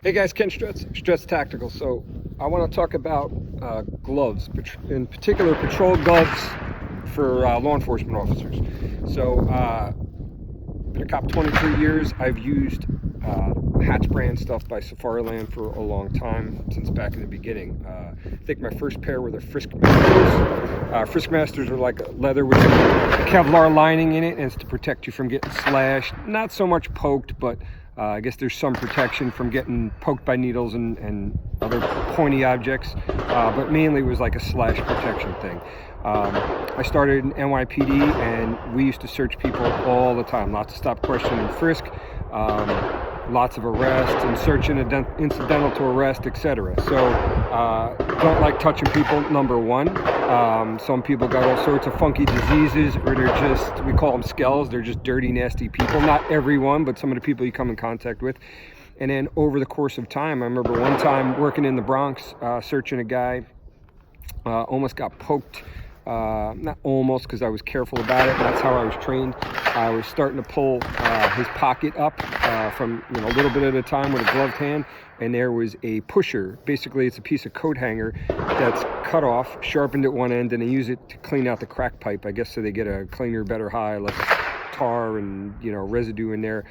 Hey guys, Ken Stretz Tactical. So I want to talk about gloves, in particular patrol gloves for law enforcement officers. So been a cop 23 years. I've used Hatch brand stuff by Safariland for a long time, since back in the beginning. I think my first pair were the Frisk Masters. Frisk Masters are like leather with a Kevlar lining in it, and it's to protect you from getting slashed. Not so much poked, but I guess there's some protection from getting poked by needles and other pointy objects, but mainly it was like a slash protection thing. I started in NYPD, and we used to search people all the time. Lots of stop, question, and frisk, lots of arrests and search incidental to arrest, etc. So don't like touching people, number one. Some people got all sorts of funky diseases, or they're just, we call them skells, they're just dirty, nasty people. Not everyone, but some of the people you come in contact with. And then over the course of time, I remember one time working in the Bronx, searching a guy, almost got poked. Not almost, because I was careful about it, and that's how I was trained. I was starting to pull his pocket up from a little bit at a time with a gloved hand, and there was a pusher. Basically, it's a piece of coat hanger that's cut off, sharpened at one end, and they use it to clean out the crack pipe, I guess, so they get a cleaner, better high, less tar and residue in there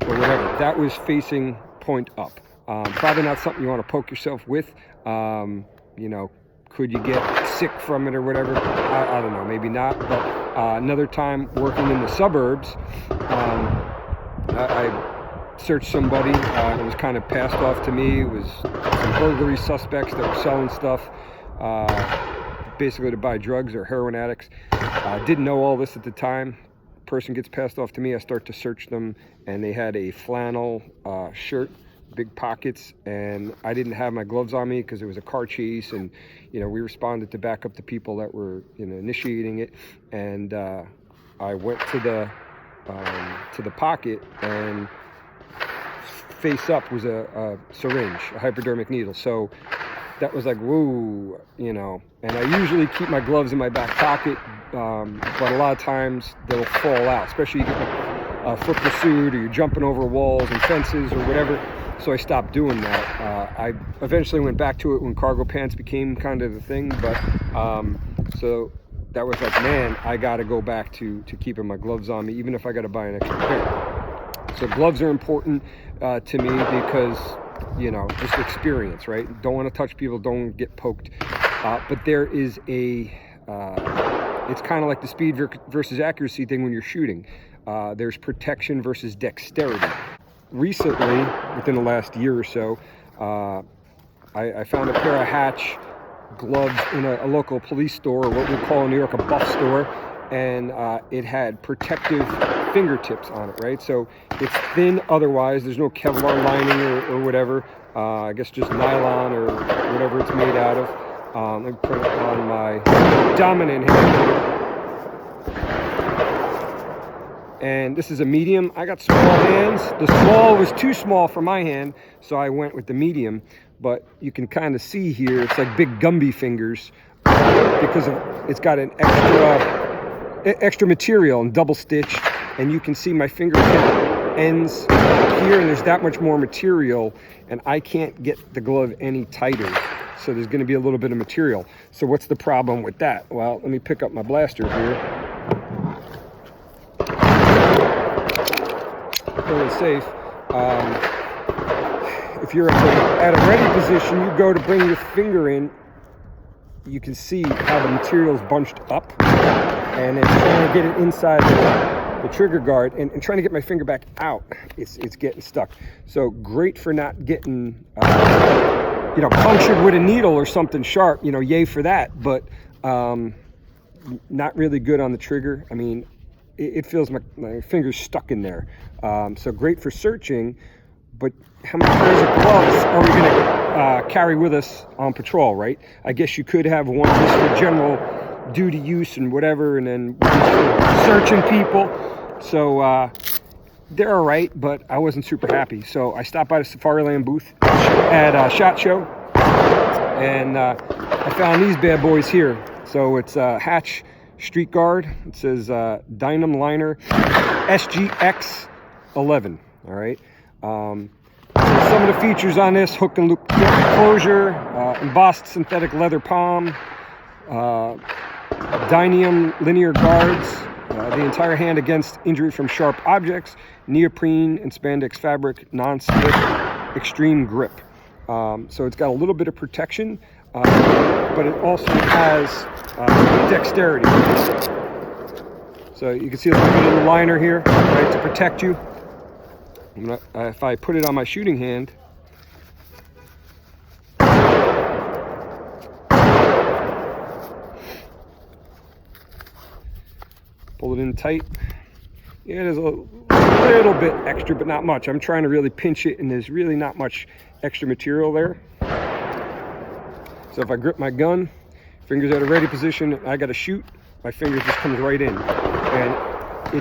or whatever. That was facing point up. Probably not something you want to poke yourself with. Could you get sick from it or whatever? I don't know, maybe not. But another time working in the suburbs, I searched somebody. It was kind of passed off to me. It was some burglary suspects that were selling stuff, basically to buy drugs or heroin addicts. Didn't know all this at the time. Person gets passed off to me. I start to search them, and they had a flannel shirt, big pockets, and I didn't have my gloves on me because it was a car chase, and we responded to back up the people that were initiating it. And I went to the pocket, and face up was a syringe, a hypodermic needle. So that was like, whoa, and I usually keep my gloves in my back pocket, but a lot of times they'll fall out, especially you get a foot pursued, or you're jumping over walls and fences or whatever. So I stopped doing that. I eventually went back to it when cargo pants became kind of the thing, but so that was like, man, I got to go back to keeping my gloves on me, even if I got to buy an extra pair. So gloves are important to me because, just experience, right? Don't want to touch people, don't get poked. But there is it's kind of like the speed versus accuracy thing when you're shooting. There's protection versus dexterity. Recently, within the last year or so, I found a pair of Hatch gloves in a local police store, or what we call in New York a buff store, and it had protective fingertips on it, right? So it's thin otherwise, there's no Kevlar lining or whatever, I guess just nylon or whatever it's made out of. Let me put it on my dominant hand. And this is a medium. I got small hands. The small was too small for my hand, so I went with the medium. But you can kind of see here, it's like big Gumby fingers because it's got an extra material and double stitch, and you can see my fingertip ends here, and there's that much more material, and I can't get the glove any tighter. So there's going to be a little bit of material. So what's the problem with that? Well, let me pick up my blaster here. Fairly safe. If you're at a ready position, you go to bring your finger in, you can see how the material's bunched up, and then trying to get it inside the trigger guard and trying to get my finger back out, it's getting stuck. So great for not getting punctured with a needle or something sharp, yay for that, but not really good on the trigger. I mean, it feels my finger's stuck in there. So great for searching, but how many pairs of gloves are we going to carry with us on patrol, right? I guess you could have one just for general duty use and whatever, and then searching people. So they're all right, but I wasn't super happy. So I stopped by the Safariland booth at SHOT Show, and I found these bad boys here. So it's Hatch Street Guard. It says Dynam Liner SGX11. All right. Some of the features on this: hook and loop closure, embossed synthetic leather palm, dynium linear guards, the entire hand against injury from sharp objects, neoprene and spandex fabric, non-slip, extreme grip. So it's got a little bit of protection, but it also has dexterity. So you can see a little liner here, right, to protect you. If I put it on my shooting hand, pull it in tight. Yeah, there's a little bit extra, but not much. I'm trying to really pinch it, and there's really not much extra material there. So if I grip my gun, fingers at a ready position, I got to shoot, my finger just comes right in. And you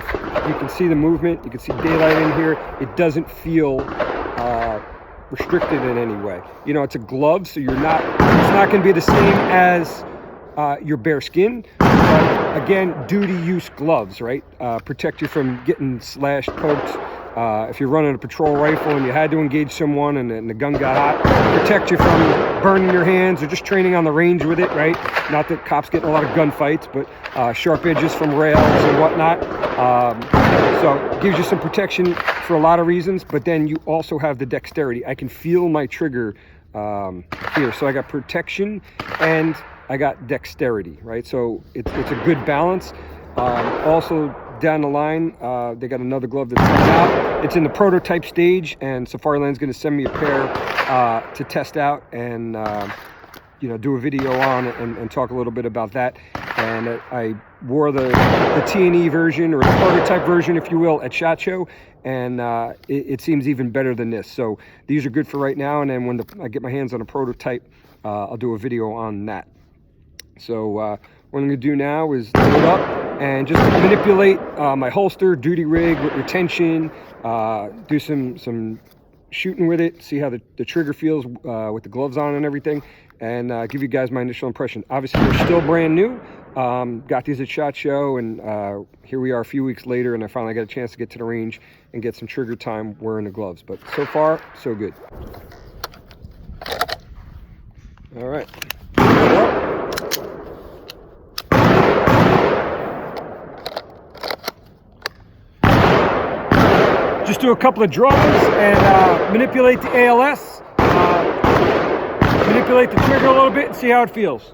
can see the movement, you can see daylight in here. It doesn't feel restricted in any way. You know, it's a glove, so it's not going to be the same as your bare skin. But again, duty use gloves, right? Protect you from getting slashed, poked. If you're running a patrol rifle and you had to engage someone and the gun got hot, protect you from burning your hands, or just training on the range with it, right? Not that cops get in a lot of gunfights, but sharp edges from rails and whatnot. So it gives you some protection for a lot of reasons, but then you also have the dexterity. I can feel my trigger here. So I got protection and I got dexterity, right? So it's a good balance. Also, down the line, they got another glove that's coming out. It's in the prototype stage, and Safariland's going to send me a pair to test out and do a video on and talk a little bit about that. And I wore the T&E version, or the prototype version, if you will, at SHOT Show, and it seems even better than this. So these are good for right now, and then when I get my hands on a prototype, I'll do a video on that. So what I'm going to do now is load up and just manipulate my holster, duty rig with retention, do some shooting with it, see how the trigger feels with the gloves on and everything, and give you guys my initial impression. Obviously, they're still brand new. Got these at SHOT Show, and here we are a few weeks later, and I finally got a chance to get to the range and get some trigger time wearing the gloves. But so far, so good. All right. Just do a couple of draws and manipulate the ALS, manipulate the trigger a little bit and see how it feels.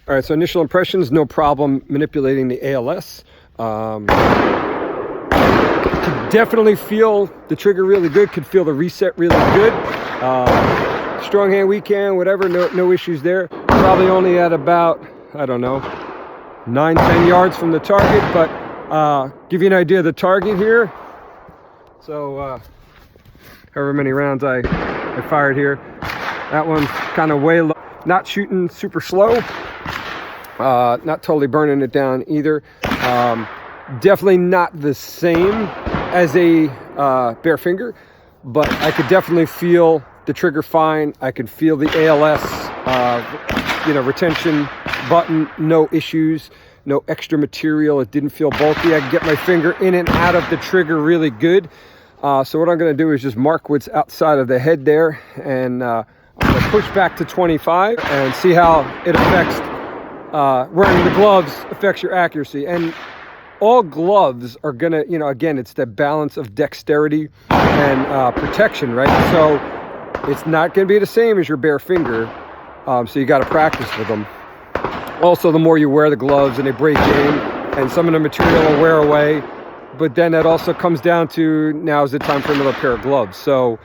All right, so initial impressions, no problem manipulating the ALS. Could definitely feel the trigger really good, could feel the reset really good. Strong hand, weak hand, whatever, no issues there. Probably only at about, I don't know, 9-10 yards from the target, but give you an idea of the target here. So however many rounds I fired here, that one's kind of way low, not shooting super slow. Not totally burning it down either. Definitely not the same as a bare finger, but I could definitely feel the trigger fine. I could feel the ALS, retention button, no issues, no extra material. It didn't feel bulky. I can get my finger in and out of the trigger really good. So what I'm going to do is just mark what's outside of the head there, and I'm going to push back to 25 and see how it affects, wearing the gloves affects your accuracy. And all gloves are going to, you know, again, it's the balance of dexterity and protection, right? So it's not going to be the same as your bare finger. So you got to practice with them. Also, the more you wear the gloves and they break in, and some of the material will wear away, but then that also comes down to, now is the time for another pair of gloves. So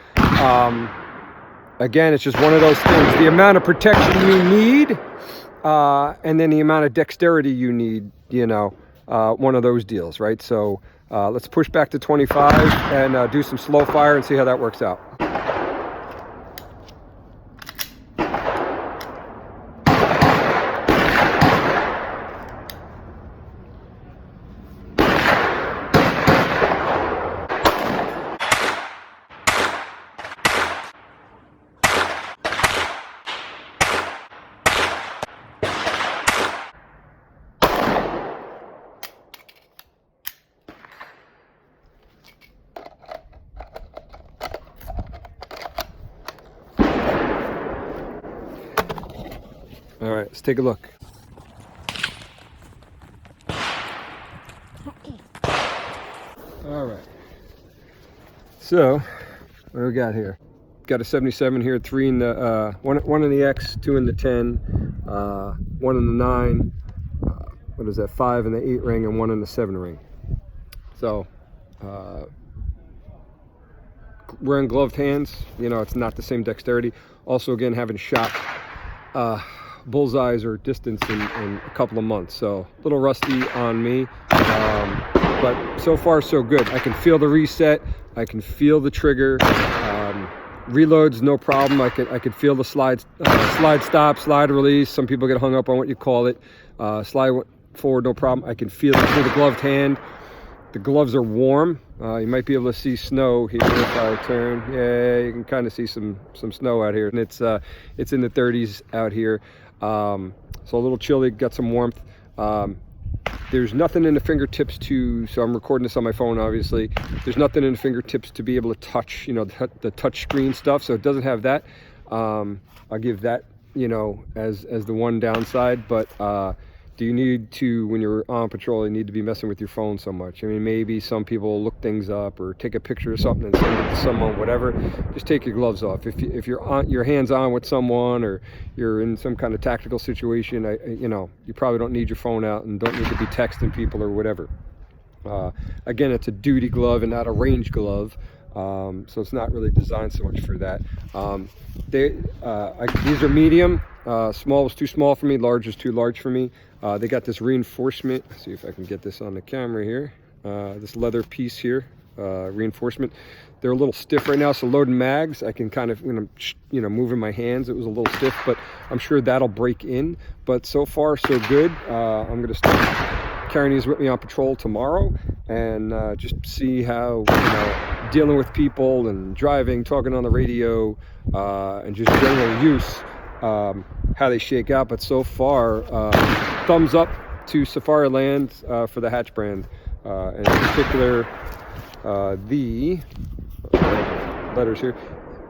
again, it's just one of those things. The amount of protection you need, and then the amount of dexterity you need, you know, one of those deals, right? So let's push back to 25 and do some slow fire and see how that works out. All right, let's take a look. All right. So, what do we got here? Got a 77 here, 3 in the one in the X, 2 in the 10, 1 in the 9. What is that? 5 in the 8 ring and 1 in the 7 ring. So, wearing gloved hands, you know, it's not the same dexterity. Also, again, haven't shot bullseyes or distance in a couple of months, so a little rusty on me, but so far so good. I can feel the reset, I can feel the trigger, reloads no problem. I could feel the slide stop, slide release. Some people get hung up on what you call it. Slide forward no problem. I can feel it through the gloved hand. The gloves are warm. You might be able to see snow here if I turn. Yeah, you can kind of see some snow out here, and it's in the 30s out here. So a little chilly, got some warmth. There's nothing in the fingertips so I'm recording this on my phone, obviously. There's nothing in the fingertips to be able to touch, you know, the touch screen stuff. So it doesn't have that. I'll give that, you know, as the one downside. But do you need to, when you're on patrol, you need to be messing with your phone so much? I mean, maybe some people look things up or take a picture of something and send it to someone, whatever. Just take your gloves off. If you're on, your hands on with someone, or you're in some kind of tactical situation, you know, you probably don't need your phone out and don't need to be texting people or whatever. Again, it's a duty glove and not a range glove. So it's not really designed so much for that. These are medium. Small was too small for me, large is too large for me. They got this reinforcement. Let's see if I can get this on the camera here. This leather piece here, reinforcement. They're a little stiff right now, so loading mags, I can kind of, when I'm, you know, moving my hands, it was a little stiff, but I'm sure that'll break in. But so far, so good. I'm going to start carrying these with me on patrol tomorrow, and just see how, you know, dealing with people and driving, talking on the radio, and just general use, how they shake out. But so far, thumbs up to Safariland for the Hatch brand, and in particular the letters here,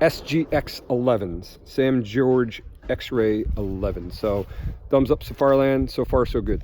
SGX11s, Sam George X-Ray 11. So thumbs up Safariland, so far so good.